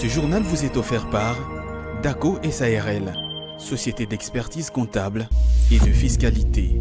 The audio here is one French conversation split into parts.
Ce journal vous est offert par DACO SARL, société d'expertise comptable et de fiscalité.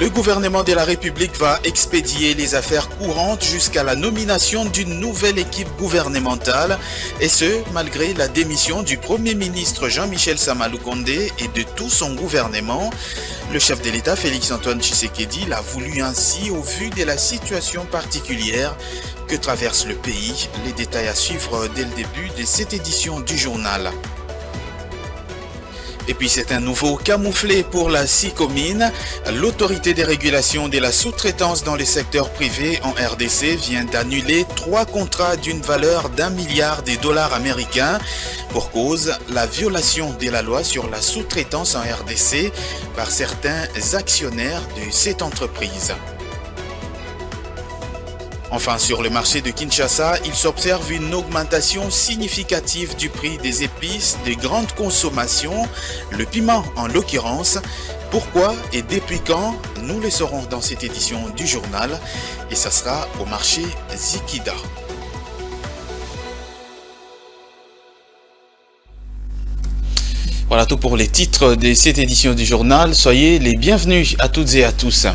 Le gouvernement de la République va expédier les affaires courantes jusqu'à la nomination d'une nouvelle équipe gouvernementale, et ce, malgré la démission du Premier ministre Jean-Michel Sama Lukonde et de tout son gouvernement. Le chef de l'État, Félix-Antoine Tshisekedi, l'a voulu ainsi au vu de la situation particulière que traverse le pays. Les détails à suivre dès le début de cette édition du journal. Et puis c'est un nouveau camouflet pour la SICOMIN. L'autorité de régulation de la sous-traitance dans le secteur privé en RDC vient d'annuler 3 contrats d'une valeur d'1 milliard de dollars américains pour cause la violation de la loi sur la sous-traitance en RDC par certains actionnaires de cette entreprise. Enfin, sur le marché de Kinshasa, il s'observe une augmentation significative du prix des épices de grande consommation, le piment en l'occurrence. Pourquoi et depuis quand? Nous le saurons dans cette édition du journal, et ça sera au marché Zikida. Voilà tout pour les titres de cette édition du journal. Soyez les bienvenus à toutes et à tous.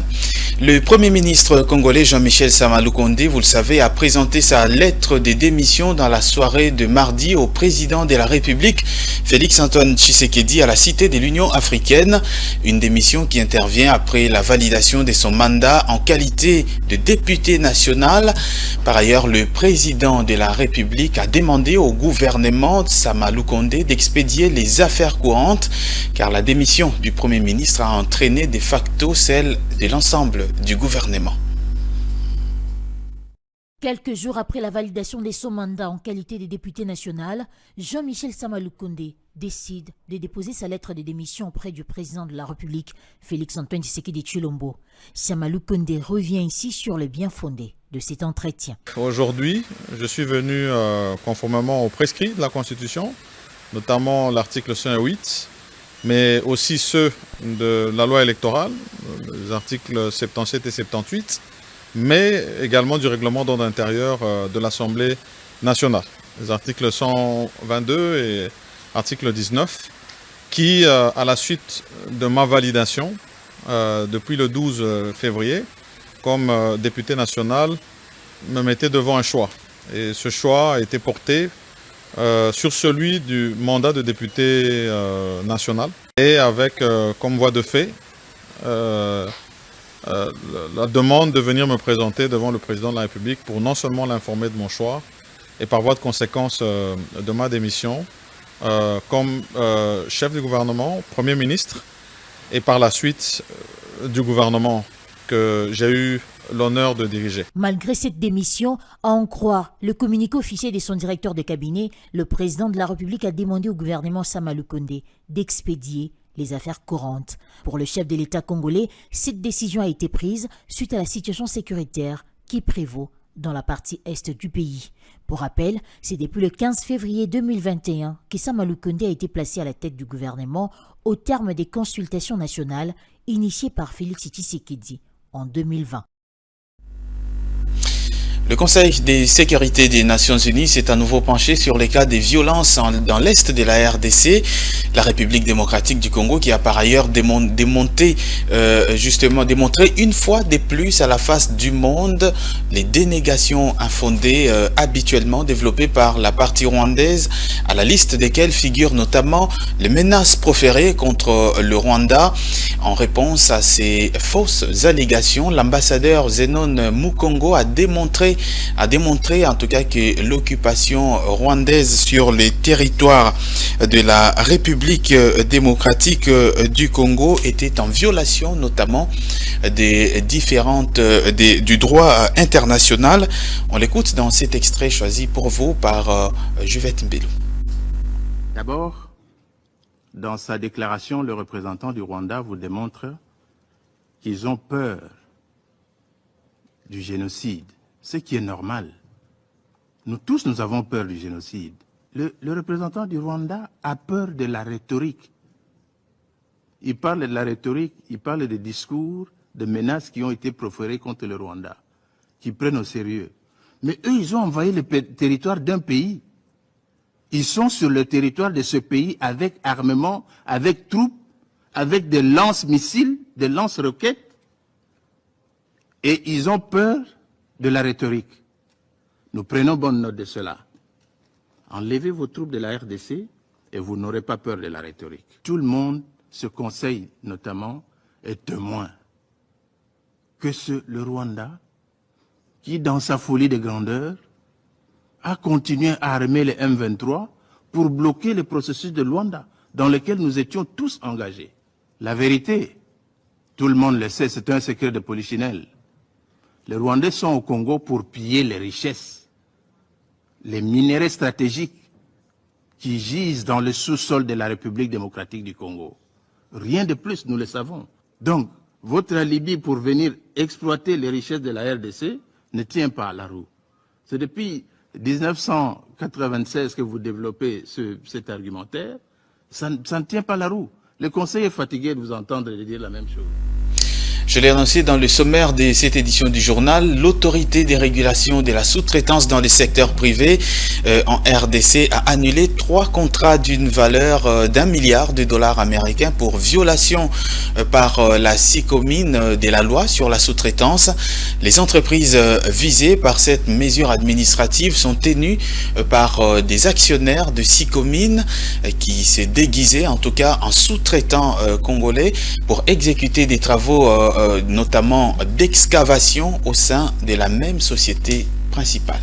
Le Premier ministre congolais Jean-Michel Sama Lukonde, vous le savez, a présenté sa lettre de démission dans la soirée de mardi au président de la République, Félix-Antoine Tshisekedi, à la Cité de l'Union africaine. Une démission qui intervient après la validation de son mandat en qualité de député national. Par ailleurs, le président de la République a demandé au gouvernement Sama Lukonde d'expédier les affaires courantes, car la démission du Premier ministre a entraîné de facto celle de l'ensemble du gouvernement. Quelques jours après la validation de son mandat en qualité de député national, Jean-Michel Sama Lukonde décide de déposer sa lettre de démission auprès du président de la République, Félix-Antoine Tshisekedi Tshilombo. Sama Lukonde revient ici sur le bien fondé de cet entretien. Aujourd'hui, je suis venu conformément aux prescrits de la Constitution, notamment l'article 108, mais aussi ceux de la loi électorale, les articles 77 et 78, mais également du règlement d'ordre intérieur de l'Assemblée nationale, les articles 122 et article 19, qui, à la suite de ma validation, depuis le 12 février, comme député national, me mettait devant un choix. Et ce choix a été porté sur celui du mandat de député national, et avec comme voie de fait la demande de venir me présenter devant le président de la République pour non seulement l'informer de mon choix et par voie de conséquence de ma démission comme chef du gouvernement, Premier ministre, et par la suite du gouvernement que j'ai eu l'honneur de diriger. Malgré cette démission, à en croire le communiqué officiel de son directeur de cabinet, le président de la République a demandé au gouvernement Sama Lukonde d'expédier les affaires courantes. Pour le chef de l'État congolais, cette décision a été prise suite à la situation sécuritaire qui prévaut dans la partie est du pays. Pour rappel, c'est depuis le 15 février 2021 que Sama Lukonde a été placé à la tête du gouvernement au terme des consultations nationales initiées par Félix Tshisekedi en 2020. Le Conseil de sécurité des Nations Unies s'est à nouveau penché sur les cas de violences dans l'est de la RDC, la République démocratique du Congo, qui a par ailleurs démontré une fois de plus à la face du monde les dénégations infondées habituellement développées par la partie rwandaise, à la liste desquelles figurent notamment les menaces proférées contre le Rwanda. En réponse à ces fausses allégations, l'ambassadeur Zenon Mukongo a démontré Congolais a démontré en tout cas que l'occupation rwandaise sur les territoires de la République démocratique du Congo était en violation notamment du droit international. On l'écoute dans cet extrait choisi pour vous par Juvette Mbelou. D'abord, dans sa déclaration, le représentant du Rwanda vous démontre qu'ils ont peur du génocide, ce qui est normal. Nous tous, nous avons peur du génocide. Le représentant du Rwanda a peur de la rhétorique. Il parle de la rhétorique, il parle des discours, de menaces qui ont été proférées contre le Rwanda, qui prennent au sérieux. Mais eux, ils ont envahi le territoire d'un pays. Ils sont sur le territoire de ce pays avec armement, avec troupes, avec des lance-missiles, des lance-roquettes. Et ils ont peur de la rhétorique. Nous prenons bonne note de cela. Enlevez vos troupes de la RDC et vous n'aurez pas peur de la rhétorique. Tout le monde, ce conseil notamment, est témoin que le Rwanda, qui dans sa folie de grandeur, a continué à armer les M23 pour bloquer le processus de Luanda dans lequel nous étions tous engagés. La vérité, tout le monde le sait, c'est un secret de polichinelle. Les Rwandais sont au Congo pour piller les richesses, les minéraux stratégiques qui gisent dans le sous-sol de la République démocratique du Congo. Rien de plus, nous le savons. Donc, votre alibi pour venir exploiter les richesses de la RDC ne tient pas à la roue. C'est depuis 1996 que vous développez cet argumentaire. Ça ne tient pas la roue. Le Conseil est fatigué de vous entendre dire la même chose. Je l'ai annoncé dans le sommaire de cette édition du journal, l'autorité des régulations de la sous-traitance dans le secteur privé en RDC a annulé 3 contrats d'une valeur d'1 milliard de dollars américains pour violation par la SICOMIN de la loi sur la sous-traitance. Les entreprises visées par cette mesure administrative sont tenues par des actionnaires de SICOMIN qui s'est déguisé en tout cas en sous-traitant congolais pour exécuter des travaux notamment d'excavation au sein de la même société principale.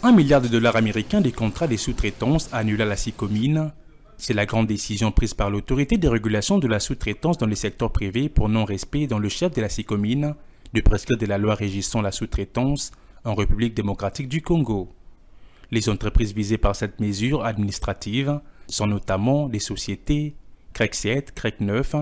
1 milliard de dollars américains des contrats des sous-traitances annulés à la SICOMIN. C'est la grande décision prise par l'autorité de régulation de la sous-traitance dans le secteur privé pour non-respect dans le chef de la SICOMIN de prescrire de la loi régissant la sous-traitance en République démocratique du Congo. Les entreprises visées par cette mesure administrative sont notamment les sociétés CREC 7, CREC 9,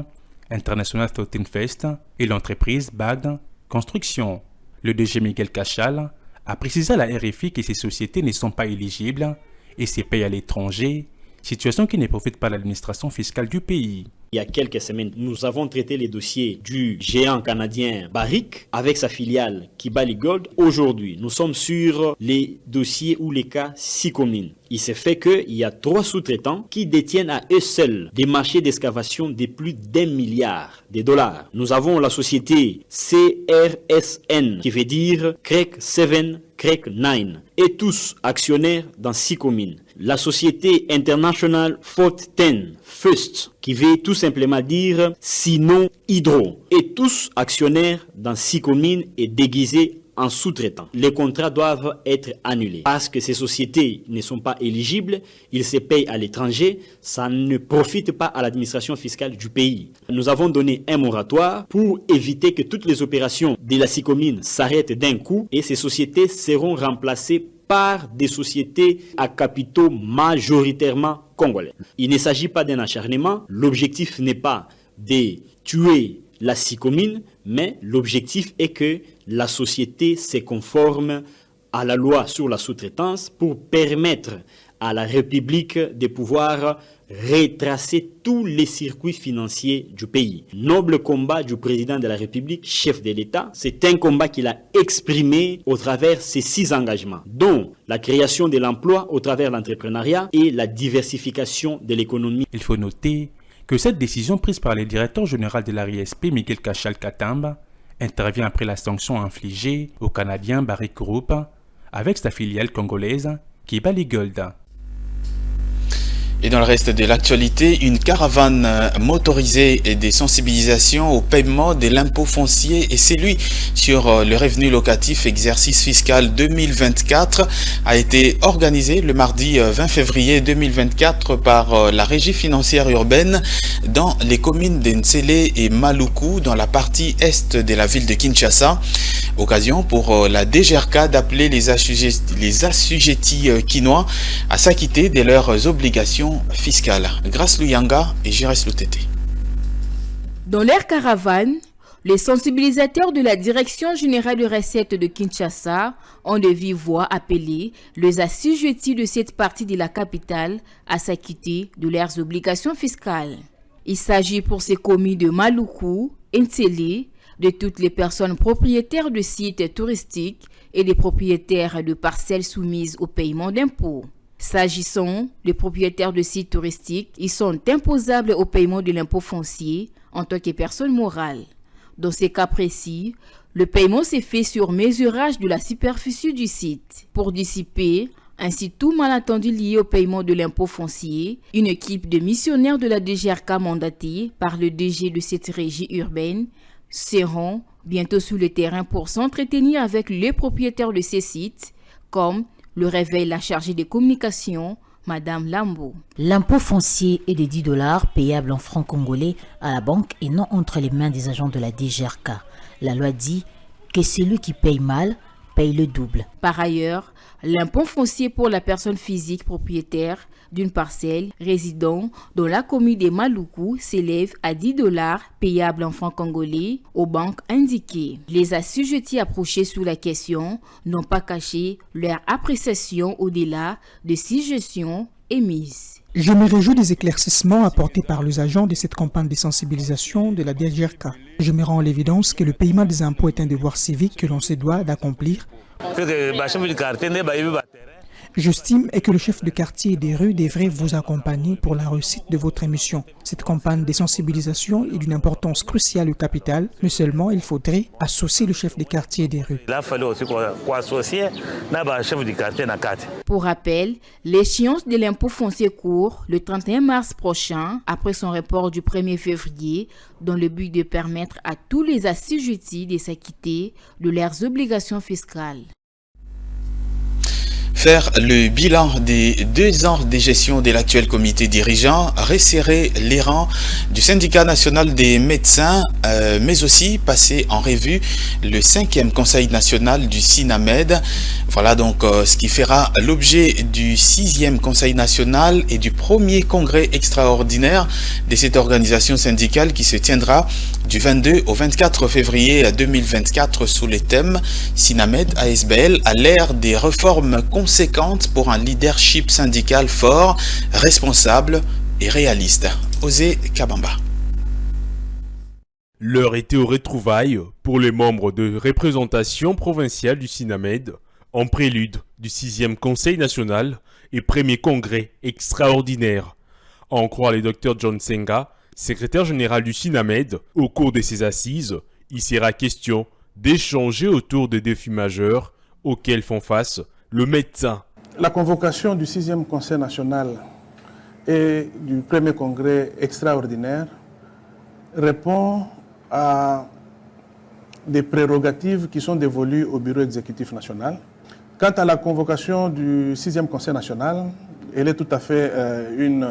International 13 Fest et l'entreprise BAD Construction. Le DG Miguel Cachal a précisé à la RFI que ces sociétés ne sont pas éligibles et se payent à l'étranger, situation qui ne profite pas à l'administration fiscale du pays. Il y a quelques semaines, nous avons traité les dossiers du géant canadien Barrick avec sa filiale Kibali Gold. Aujourd'hui, nous sommes sur les dossiers ou les cas SICOMIN. Il s'est fait qu'il y a 3 sous-traitants qui détiennent à eux seuls des marchés d'excavation de plus d'1 milliard de dollars. Nous avons la société CRSN qui veut dire CREC 7, CREC 9 et tous actionnaires dans SICOMIN. La société International 14 First qui veut tout simplement dire sinon hydro et tous actionnaires dans SICOMIN et déguisés en sous-traitant. Les contrats doivent être annulés parce que ces sociétés ne sont pas éligibles, ils se payent à l'étranger, ça ne profite pas à l'administration fiscale du pays. Nous avons donné un moratoire pour éviter que toutes les opérations de la SICOMIN s'arrêtent d'un coup et ces sociétés seront remplacées par des sociétés à capitaux majoritairement congolais. Il ne s'agit pas d'un acharnement, l'objectif n'est pas de tuer la SICOMIN, mais l'objectif est que la société se conforme à la loi sur la sous-traitance pour permettre à la République de pouvoir retracer tous les circuits financiers du pays. Noble combat du président de la République, chef de l'État, c'est un combat qu'il a exprimé au travers ses 6 engagements, dont la création de l'emploi au travers de l'entrepreneuriat et la diversification de l'économie. Il faut noter que cette décision prise par le directeur général de la RISP, Miguel Cachal Katamba, intervient après la sanction infligée au Canadien Barrick Group avec sa filiale congolaise Kibali Gold. Et dans le reste de l'actualité, une caravane motorisée et des sensibilisations au paiement de l'impôt foncier et celui sur le revenu locatif exercice fiscal 2024 a été organisée le mardi 20 février 2024 par la Régie financière urbaine dans les communes d'Nsele et Maluku dans la partie est de la ville de Kinshasa. Occasion pour la DGRK d'appeler les assujettis quinois à s'acquitter de leurs obligations fiscale. Grâce Luyanga et Jérès Loutete. Dans leur caravane, les sensibilisateurs de la Direction générale de recettes de Kinshasa ont de vive voix appelé les assujettis de cette partie de la capitale à s'acquitter de leurs obligations fiscales. Il s'agit pour ces communes de Maluku, Nsele, de toutes les personnes propriétaires de sites touristiques et des propriétaires de parcelles soumises au paiement d'impôts. S'agissant des propriétaires de sites touristiques, ils sont imposables au paiement de l'impôt foncier en tant que personne morale. Dans ces cas précis, le paiement s'est fait sur mesurage de la superficie du site. Pour dissiper ainsi tout malentendu lié au paiement de l'impôt foncier, une équipe de missionnaires de la DGRK mandatée par le DG de cette régie urbaine seront bientôt sur le terrain pour s'entretenir avec les propriétaires de ces sites, comme le révèle la chargée des communications, Madame Lambo. L'impôt foncier est de $10 payable en francs congolais à la banque et non entre les mains des agents de la DGRK. La loi dit que celui qui paye mal paye le double. Par ailleurs, l'impôt foncier pour la personne physique propriétaire d'une parcelle résidant dans la commune de Maluku s'élève à $10 payable en francs congolais aux banques indiquées. Les assujettis approchés sous la question n'ont pas caché leur appréciation au-delà de 6 gestions émises. Je me réjouis des éclaircissements apportés par les agents de cette campagne de sensibilisation de la DGRK. Je me rends à l'évidence que le paiement des impôts est un devoir civique que l'on se doit d'accomplir. J'estime que le chef de quartier et des rues devrait vous accompagner pour la réussite de votre émission. Cette campagne de sensibilisation est d'une importance cruciale au capital, mais seulement il faudrait associer le chef de quartier et des rues. Pour rappel, l'échéance de l'impôt foncier court le 31 mars prochain, après son report du 1er février, dans le but de permettre à tous les assujettis de s'acquitter de leurs obligations fiscales. Faire le bilan des 2 ans de gestion de l'actuel comité dirigeant, resserrer les rangs du syndicat national des médecins, mais aussi passer en revue le 5e conseil national du SINAMED. Voilà donc ce qui fera l'objet du 6e conseil national et du premier congrès extraordinaire de cette organisation syndicale qui se tiendra du 22 au 24 février 2024 sous les thèmes SINAMED ASBL à l'ère des réformes conséquentes pour un leadership syndical fort, responsable et réaliste. Osé Kabamba. L'heure était aux retrouvailles pour les membres de représentation provinciale du SINAMED en prélude du 6e Conseil national et premier congrès extraordinaire. À en croire les Dr John Senga, secrétaire général du SINAMED, au cours de ces assises, il sera question d'échanger autour des défis majeurs auxquels font face le médecin. La convocation du 6e Conseil national et du premier congrès extraordinaire répond à des prérogatives qui sont dévolues au bureau exécutif national. Quant à la convocation du 6e Conseil national, elle est tout à fait une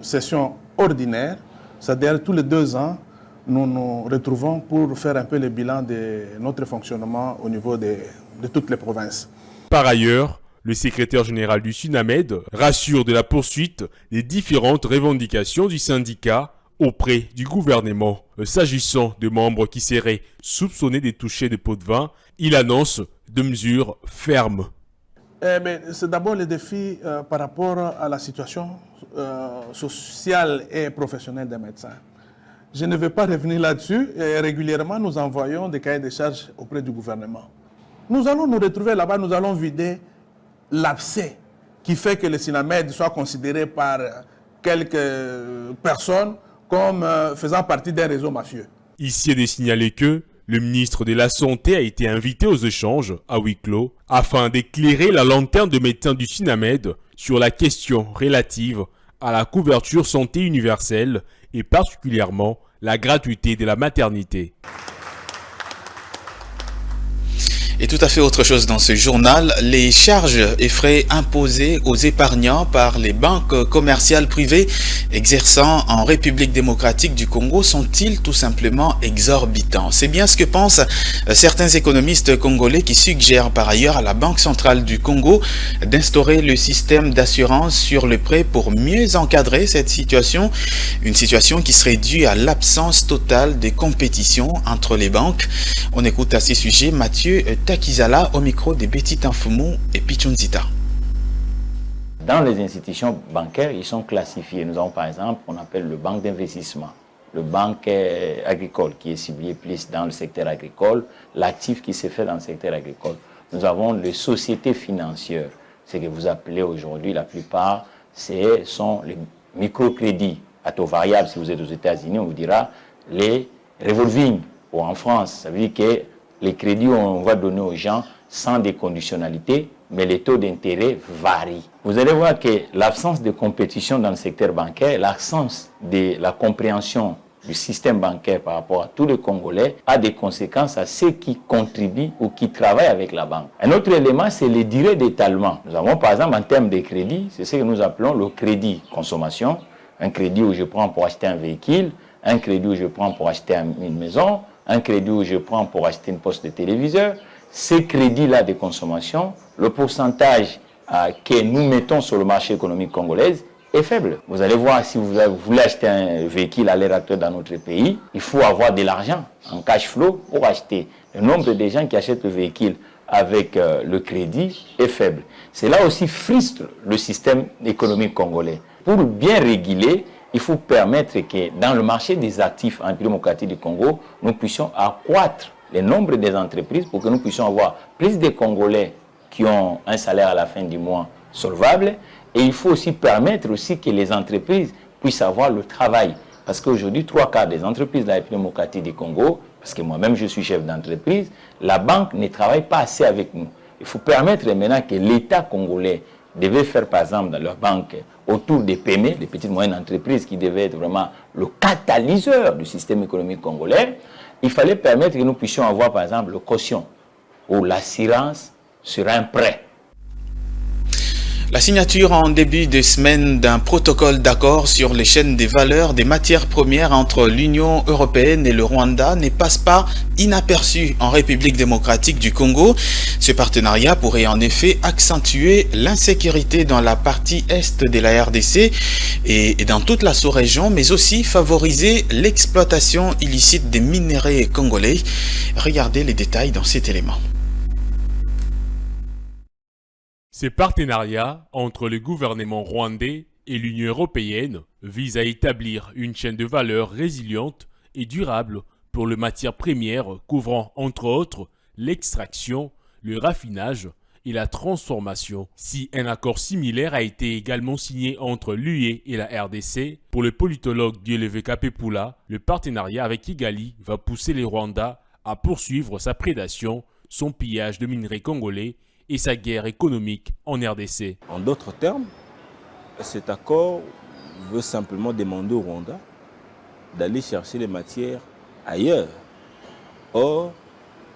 session ordinaire, c'est-à-dire tous les 2 ans, nous nous retrouvons pour faire un peu le bilan de notre fonctionnement au niveau de toutes les provinces. Par ailleurs, le secrétaire général du SINAMED rassure de la poursuite des différentes revendications du syndicat auprès du gouvernement. S'agissant de membres qui seraient soupçonnés de toucher des pots de vin, il annonce de mesures fermes. C'est d'abord le défi par rapport à la situation sociale et professionnelle des médecins. Je ne vais pas revenir là-dessus. Régulièrement, nous envoyons des cahiers de charges auprès du gouvernement. Nous allons nous retrouver là-bas, nous allons vider l'abcès qui fait que le SINAMED soit considéré par quelques personnes comme faisant partie d'un réseau mafieux. Ici est de signaler que le ministre de la Santé a été invité aux échanges à huis clos afin d'éclairer la lanterne de médecins du SINAMED sur la question relative à la couverture santé universelle et particulièrement la gratuité de la maternité. Et tout à fait autre chose dans ce journal, les charges et frais imposés aux épargnants par les banques commerciales privées exerçant en République démocratique du Congo sont-ils tout simplement exorbitants? C'est bien ce que pensent certains économistes congolais qui suggèrent par ailleurs à la Banque centrale du Congo d'instaurer le système d'assurance sur le prêt pour mieux encadrer cette situation, une situation qui serait due à l'absence totale de compétition entre les banques. On écoute à ces sujets Mathieu Takizala au micro de Betty Tanfumu et Pichunzita. Dans les institutions bancaires, ils sont classifiés. Nous avons par exemple, on appelle le banque d'investissement, le banque agricole qui est ciblé plus dans le secteur agricole, l'actif qui se fait dans le secteur agricole. Nous avons les sociétés financières, ce que vous appelez aujourd'hui la plupart, ce sont les microcrédits à taux variable. Si vous êtes aux États-Unis, on vous dira les revolving, ou en France, ça veut dire que les crédits, on va donner aux gens sans des conditionnalités, mais les taux d'intérêt varient. Vous allez voir que l'absence de compétition dans le secteur bancaire, l'absence de la compréhension du système bancaire par rapport à tous les Congolais a des conséquences à ceux qui contribuent ou qui travaillent avec la banque. Un autre élément, c'est les durées d'étalement. Nous avons par exemple en termes de crédit, c'est ce que nous appelons le crédit consommation, un crédit où je prends pour acheter un véhicule, un crédit où je prends pour acheter une maison, un crédit où je prends pour acheter une poste de téléviseur. Ces crédits-là de consommation, le pourcentage que nous mettons sur le marché économique congolais est faible. Vous allez voir, si vous voulez acheter un véhicule à l'heure actuelle dans notre pays, il faut avoir de l'argent en cash flow pour acheter. Le nombre de gens qui achètent le véhicule avec le crédit est faible. Cela aussi frustre le système économique congolais. Pour bien réguler, il faut permettre que dans le marché des actifs en République démocratique du Congo, nous puissions accroître le nombre des entreprises pour que nous puissions avoir plus de Congolais qui ont un salaire à la fin du mois solvable. Et il faut aussi permettre aussi que les entreprises puissent avoir le travail. Parce qu'aujourd'hui, 3/4 des entreprises de la République démocratique du Congo, parce que moi-même je suis chef d'entreprise, la banque ne travaille pas assez avec nous. Il faut permettre maintenant que l'État congolais devait faire par exemple dans leur banque autour des PME, des petites et moyennes entreprises qui devaient être vraiment le catalyseur du système économique congolais, il fallait permettre que nous puissions avoir par exemple le caution ou l'assurance sur un prêt. La signature en début de semaine d'un protocole d'accord sur les chaînes des valeurs des matières premières entre l'Union européenne et le Rwanda ne passe pas inaperçue en République démocratique du Congo. Ce partenariat pourrait en effet accentuer l'insécurité dans la partie est de la RDC et dans toute la sous-région, mais aussi favoriser l'exploitation illicite des minerais congolais. Regardez les détails dans cet élément. Ces partenariats entre le gouvernement rwandais et l'Union européenne visent à établir une chaîne de valeur résiliente et durable pour les matières premières couvrant entre autres l'extraction, le raffinage et la transformation. Si un accord similaire a été également signé entre l'UE et la RDC, pour le politologue Dieudonné Kapepula, le partenariat avec Kigali va pousser le Rwanda à poursuivre sa prédation, son pillage de minerais congolais et sa guerre économique en RDC. En d'autres termes, cet accord veut simplement demander au Rwanda d'aller chercher les matières ailleurs. Or,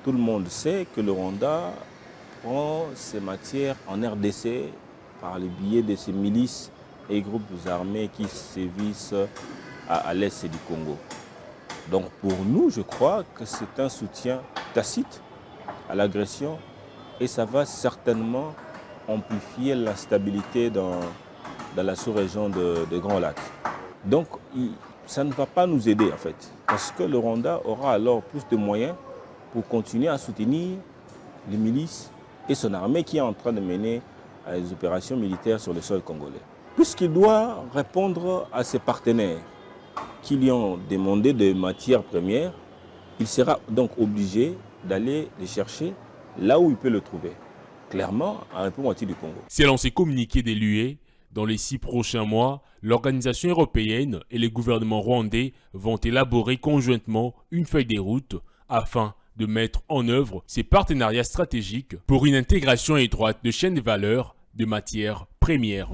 tout le monde sait que le Rwanda prend ces matières en RDC par le biais de ces milices et groupes armés qui sévissent à l'est du Congo. Donc pour nous, je crois que c'est un soutien tacite à l'agression et ça va certainement amplifier l'instabilité dans la sous-région de Grand Lac. Donc ça ne va pas nous aider en fait, parce que le Rwanda aura alors plus de moyens pour continuer à soutenir les milices et son armée qui est en train de mener des opérations militaires sur le sol congolais. Puisqu'il doit répondre à ses partenaires qui lui ont demandé des matières premières, il sera donc obligé d'aller les chercher là où il peut le trouver, clairement en République du Congo. Selon ces communiqués de l'UE, dans les 6 prochains mois, l'organisation européenne et les gouvernements rwandais vont élaborer conjointement une feuille de route afin de mettre en œuvre ces partenariats stratégiques pour une intégration étroite de chaînes de valeur de matières premières.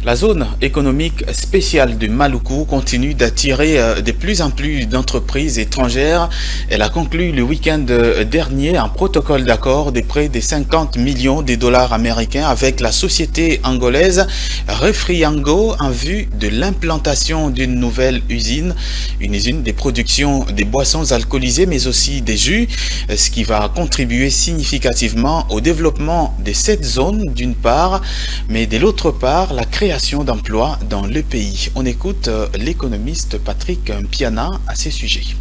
La zone économique spéciale de Maluku continue d'attirer de plus en plus d'entreprises étrangères. Elle a conclu le week-end dernier un protocole d'accord de près de 50 millions de dollars américains avec la société angolaise Refriango en vue de l'implantation d'une nouvelle usine, une usine de production des boissons alcoolisées mais aussi des jus, ce qui va contribuer significativement au développement de cette zone d'une part, mais de l'autre part la création d'emplois dans le pays. On écoute l'économiste Patrick Mpiana à ces sujets.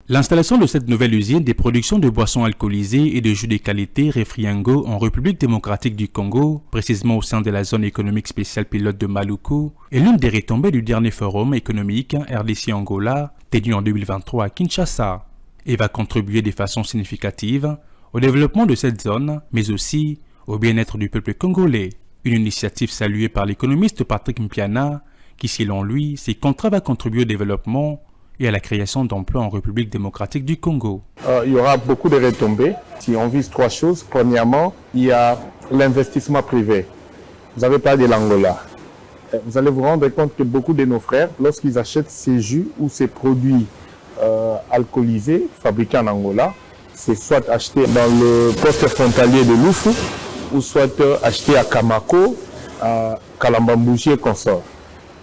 L'installation de cette nouvelle usine des productions de boissons alcoolisées et de jus de qualité Refriango en République démocratique du Congo, précisément au sein de la zone économique spéciale pilote de Maluku, est l'une des retombées du dernier forum économique RDC-Angola tenu en 2023 à Kinshasa et va contribuer de façon significative au développement de cette zone, mais aussi au bien-être du peuple congolais. Une initiative saluée par l'économiste Patrick Mpiana, qui selon lui, ces contrats va contribuer au développement et à la création d'emplois en République démocratique du Congo. Il y aura beaucoup de retombées. Si on vise trois choses, premièrement, il y a l'investissement privé. Vous avez parlé de l'Angola. Vous allez vous rendre compte que beaucoup de nos frères, lorsqu'ils achètent ces jus ou ces produits alcoolisés fabriqués en Angola, c'est soit acheté dans le poste frontalier de Lufu, ou soit acheté à Kamako, à Kalambambouji et consorts.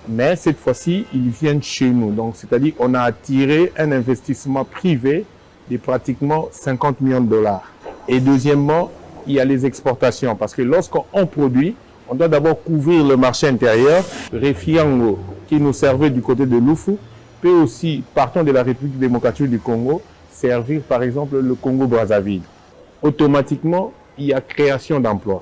Mais cette fois-ci, ils viennent chez nous. Donc, c'est-à-dire qu'on a attiré un investissement privé de pratiquement 50 millions de dollars. Et deuxièmement, il y a les exportations. Parce que lorsqu'on produit, on doit d'abord couvrir le marché intérieur. Refriango, qui nous servait du côté de Lufu, peut aussi, partant de la République démocratique du Congo, servir par exemple le Congo-Brazzaville. Automatiquement, il y a création d'emplois,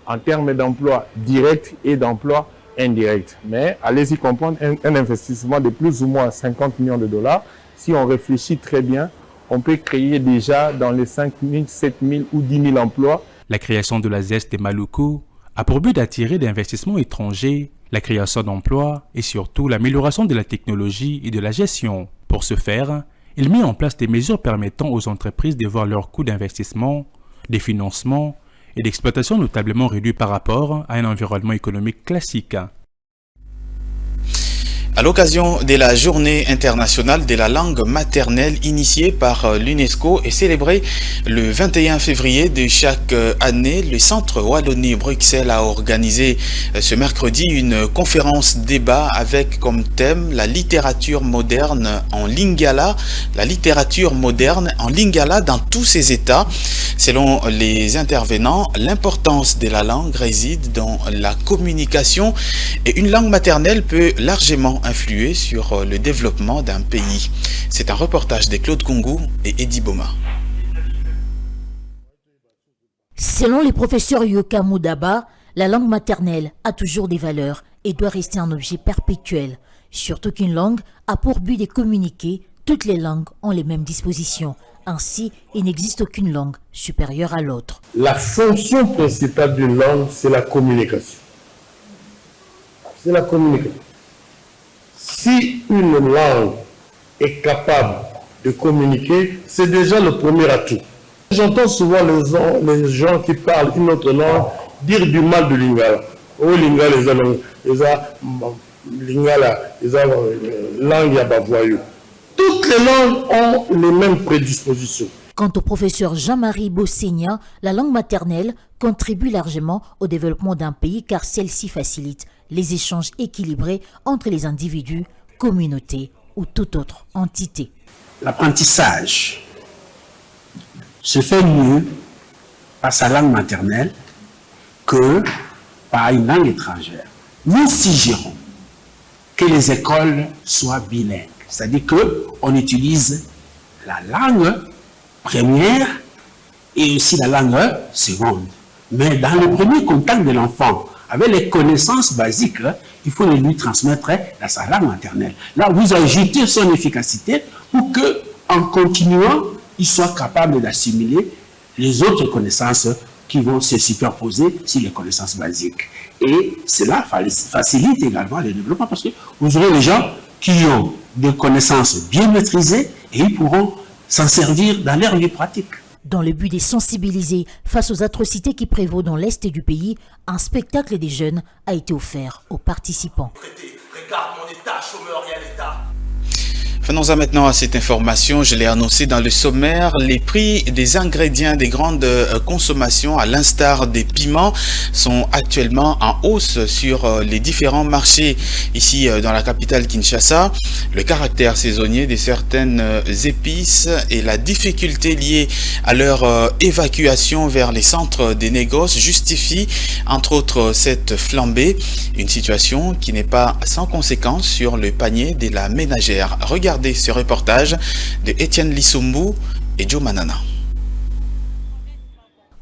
en termes d'emplois directs et d'emplois indirects. Mais allez-y comprendre, un investissement de plus ou moins 50 millions de dollars, si on réfléchit très bien, on peut créer déjà dans les 5 000, 7 000 ou 10 000 emplois. La création de la ZES de Maluku a pour but d'attirer des investissements étrangers, la création d'emplois et surtout l'amélioration de la technologie et de la gestion. Pour ce faire, il met en place des mesures permettant aux entreprises de voir leurs coûts d'investissement, des financements et d'exploitation notablement réduits par rapport à un environnement économique classique. À l'occasion de la Journée internationale de la langue maternelle initiée par l'UNESCO et célébrée le 21 février de chaque année, le Centre Wallonie-Bruxelles a organisé ce mercredi une conférence débat avec comme thème la littérature moderne en lingala, la littérature moderne en lingala dans tous ses états. Selon les intervenants, l'importance de la langue réside dans la communication et une langue maternelle peut largement influer sur le développement d'un pays. C'est un reportage de Claude Kungou et Eddie Boma. Selon les professeurs Yoka Moudaba, la langue maternelle a toujours des valeurs et doit rester un objet perpétuel. Surtout qu'une langue a pour but de communiquer, toutes les langues ont les mêmes dispositions. Ainsi, il n'existe aucune langue supérieure à l'autre. La fonction principale d'une langue, c'est la communication. C'est la communication. Si une langue est capable de communiquer, c'est déjà le premier atout. J'entends souvent les gens qui parlent une autre langue dire du mal de Lingala. Oh, Lingala, langue yabavoyou. Toutes les langues ont les mêmes prédispositions. Quant au professeur Jean-Marie Bossigna, la langue maternelle contribue largement au développement d'un pays car celle-ci facilite les échanges équilibrés entre les individus, communautés ou toute autre entité. L'apprentissage se fait mieux par sa langue maternelle que par une langue étrangère. Nous suggérons que les écoles soient bilingues, c'est-à-dire qu'on utilise la langue première et aussi la langue seconde. Mais dans le premier contact de l'enfant, avec les connaissances basiques, il faut les lui transmettre dans sa langue maternelle. Là, vous ajoutez son efficacité pour qu'en continuant, il soit capable d'assimiler les autres connaissances qui vont se superposer sur les connaissances basiques. Et cela facilite également le développement parce que vous aurez des gens qui ont des connaissances bien maîtrisées et ils pourront s'en servir dans leur vie pratique. Dans le but de sensibiliser face aux atrocités qui prévaut dans l'Est du pays, un spectacle des jeunes a été offert aux participants. Regarde mon état, chômeur, il y a l'État. Venons-en maintenant à cette information, je l'ai annoncé dans le sommaire, les prix des ingrédients des grandes consommations, à l'instar des piments, sont actuellement en hausse sur les différents marchés ici dans la capitale Kinshasa. Le caractère saisonnier de certaines épices et la difficulté liée à leur évacuation vers les centres des négoces justifient entre autres cette flambée, une situation qui n'est pas sans conséquence sur le panier de la ménagère. Regardez ce reportage de Étienne Lissombo et Joe Manana.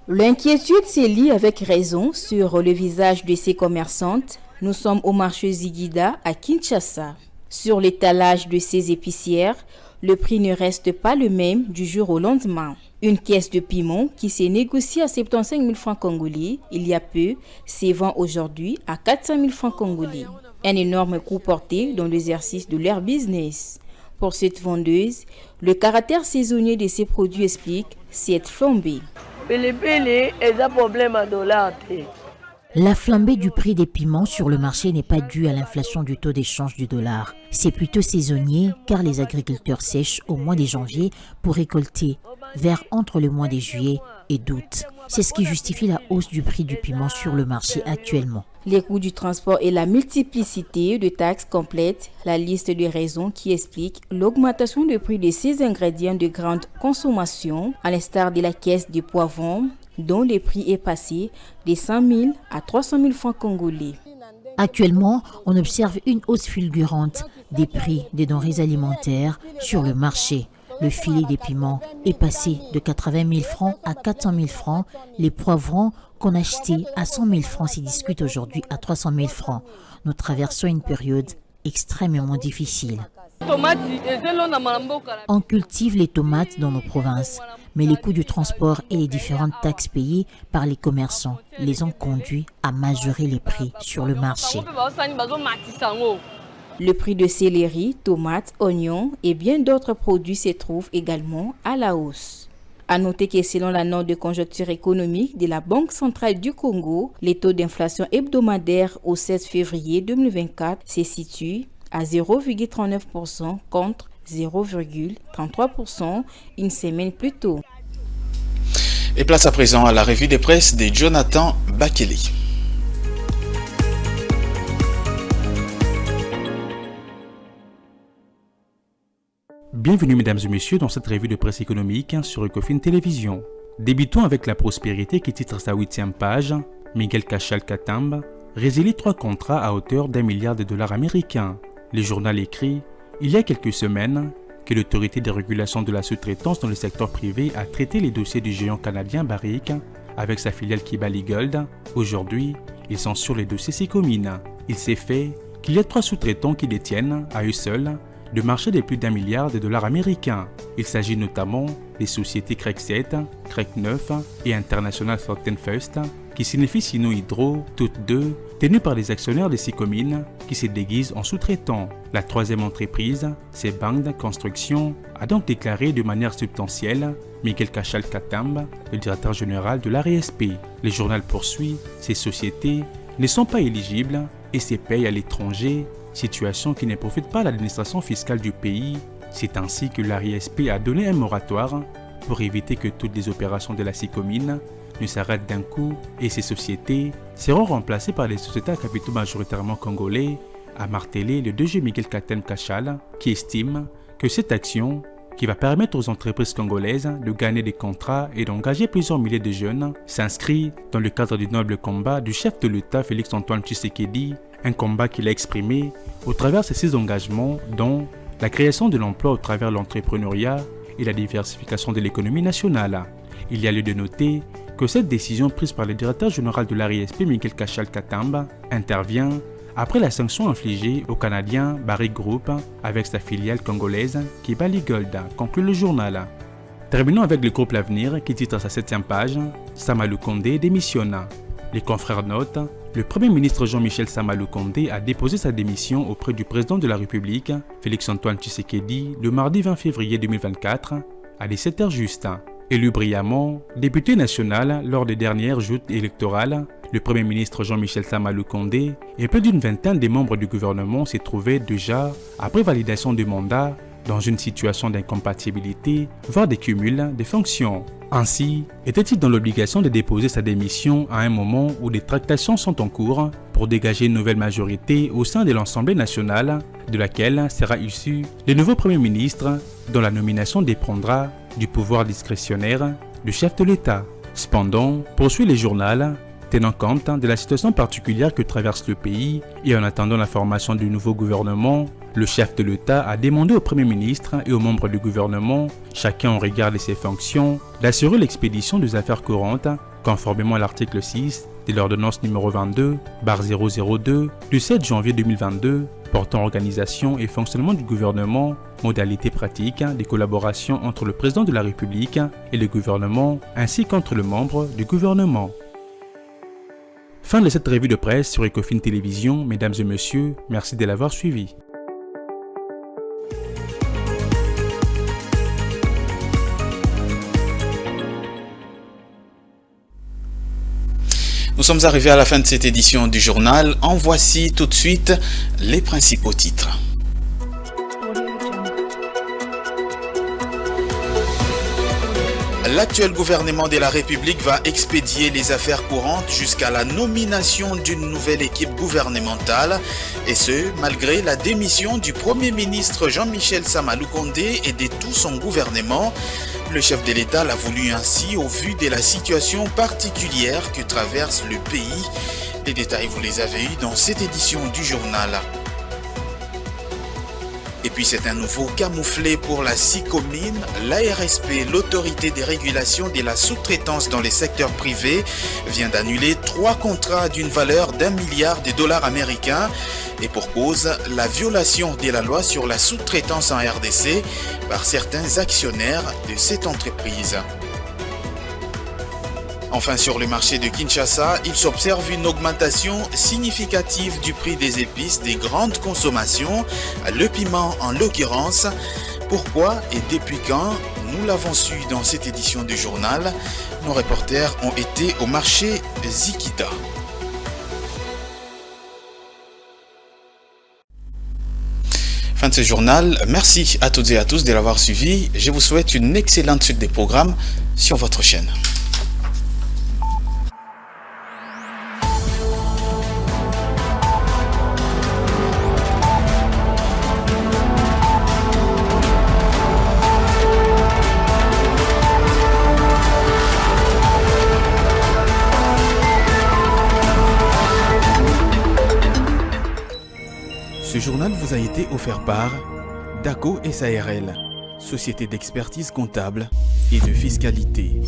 L'inquiétude s'élit avec raison sur le visage de ces commerçantes. Nous sommes au marché Zigida à Kinshasa. Sur l'étalage de ces épicières, le prix ne reste pas le même du jour au lendemain. Une caisse de piment qui s'est négociée à 75 000 francs congolais il y a peu s'est vend aujourd'hui à 400 000 francs congolais. Un énorme coup porté dans l'exercice de leur business. Pour cette vendeuse, le caractère saisonnier de ces produits explique cette flambée. La flambée du prix des piments sur le marché n'est pas due à l'inflation du taux d'échange du dollar. C'est plutôt saisonnier car les agriculteurs sèchent au mois de janvier pour récolter vers entre le mois de juillet et d'août. C'est ce qui justifie la hausse du prix du piment sur le marché actuellement. Les coûts du transport et la multiplicité de taxes complètent la liste de raisons qui expliquent l'augmentation du prix de ces ingrédients de grande consommation, à l'instar de la caisse de poivrons, dont le prix est passé de 100 000 à 300 000 francs congolais. Actuellement, on observe une hausse fulgurante des prix des denrées alimentaires sur le marché. Le filet des piments est passé de 80 000 francs à 400 000 francs. Les poivrons qu'on achetait à 100 000 francs s'y discutent aujourd'hui à 300 000 francs. Nous traversons une période extrêmement difficile. On cultive les tomates dans nos provinces, mais les coûts du transport et les différentes taxes payées par les commerçants les ont conduits à majorer les prix sur le marché. Le prix de céleri, tomates, oignons et bien d'autres produits se trouvent également à la hausse. À noter que selon la note de conjoncture économique de la Banque centrale du Congo, les taux d'inflation hebdomadaire au 16 février 2024 se situent à 0,39% contre 0,33% une semaine plus tôt. Et place à présent à la revue de presse de Jonathan Bakele. Bienvenue mesdames et messieurs dans cette revue de presse économique sur Ecofin Télévision. Débutons avec la prospérité qui titre sa 8e page. Miguel Cachal-Katambe résilie 3 contrats à hauteur d'1 milliard de dollars américains. Le journal écrit « Il y a quelques semaines que l'autorité de régulation de la sous-traitance dans le secteur privé a traité les dossiers du géant canadien Barrick avec sa filiale Kibali Gold. Aujourd'hui, ils sont sur les dossiers Sycomine. Il s'est fait qu'il y a 3 sous-traitants qui détiennent, à eux seuls, le marché de plus d'1 milliard de dollars américains. Il s'agit notamment des sociétés Craig 7, Craig 9 et International Thornton First, qui signifient Sino Hydro, toutes deux tenues par les actionnaires de Sycomine qui se déguisent en sous-traitants. La 3e entreprise, c'est Band Construction, a donc déclaré de manière substantielle Miguel Cachal-Katambe, le directeur général de l'ARSP. Le journal poursuit, ces sociétés ne sont pas éligibles et se payent à l'étranger, situation qui ne profite pas à l'administration fiscale du pays. C'est ainsi que l'ARSP a donné un moratoire pour éviter que toutes les opérations de la Sycomine ne s'arrêtent d'un coup et ces sociétés seront remplacées par les sociétés à capitaux majoritairement congolais, a martelé le DG Miguel Katem-Kachal, qui estime que cette action, qui va permettre aux entreprises congolaises de gagner des contrats et d'engager plusieurs milliers de jeunes, s'inscrit dans le cadre du noble combat du chef de l'État Félix-Antoine Tshisekedi, un combat qu'il a exprimé au travers de ses engagements dont la création de l'emploi au travers de l'entrepreneuriat et la diversification de l'économie nationale. Il y a lieu de noter que cette décision prise par le directeur général de l'ARSP Miguel Cachal-Katambe intervient après la sanction infligée au Canadien Barrick Group avec sa filiale congolaise Kibali Gold, conclut le journal. Terminons avec le groupe L'Avenir qui titre à sa 7e page « Sama Lukonde démissionne ». Les confrères notent, le Premier ministre Jean-Michel Sama Lukonde a déposé sa démission auprès du président de la République, Félix-Antoine Tshisekedi, le mardi 20 février 2024, à 17h juste. Élu brillamment, député national lors des dernières joutes électorales, le Premier ministre Jean-Michel Sama Lukonde et plus d'une vingtaine des membres du gouvernement s'y trouvaient déjà, après validation du mandat, dans une situation d'incompatibilité, voire de cumul des fonctions. Ainsi, était-il dans l'obligation de déposer sa démission à un moment où des tractations sont en cours pour dégager une nouvelle majorité au sein de l'Assemblée nationale, de laquelle sera issu le nouveau Premier ministre, dont la nomination dépendra du pouvoir discrétionnaire du chef de l'État. Cependant, poursuit le journal, tenant compte de la situation particulière que traverse le pays et en attendant la formation du nouveau gouvernement, le chef de l'État a demandé au Premier ministre et aux membres du gouvernement, chacun en regard de ses fonctions, d'assurer l'expédition des affaires courantes, conformément à l'article 6 de l'ordonnance numéro 22/002 du 7 janvier 2022 portant organisation et fonctionnement du gouvernement, modalités pratiques des collaborations entre le président de la République et le gouvernement, ainsi qu'entre les membres du gouvernement. Fin de cette revue de presse sur Ecofin Télévision. Mesdames et messieurs, merci de l'avoir suivi. Nous sommes arrivés à la fin de cette édition du journal. En voici tout de suite les principaux titres. L'actuel gouvernement de la République va expédier les affaires courantes jusqu'à la nomination d'une nouvelle équipe gouvernementale, et ce, malgré la démission du Premier ministre Jean-Michel Sama Lukonde et de tout son gouvernement. Le chef de l'État l'a voulu ainsi au vu de la situation particulière que traverse le pays. Les détails, vous les avez eus dans cette édition du journal. Et puis c'est un nouveau camouflet pour la SICOMIN. L'ARSP, l'autorité des régulations de la sous-traitance dans les secteurs privés, vient d'annuler 3 contrats d'une valeur d'1 milliard de dollars américains. Et pour cause, la violation de la loi sur la sous-traitance en RDC par certains actionnaires de cette entreprise. Enfin, sur le marché de Kinshasa, il s'observe une augmentation significative du prix des épices des grandes consommations, le piment en l'occurrence. Pourquoi et depuis quand? Nous l'avons su dans cette édition du journal. Nos reporters ont été au marché Zikita. Fin de ce journal. Merci à toutes et à tous de l'avoir suivi. Je vous souhaite une excellente suite des programmes sur votre chaîne. Ce journal vous a été offert par DACO SARL, société d'expertise comptable et de fiscalité.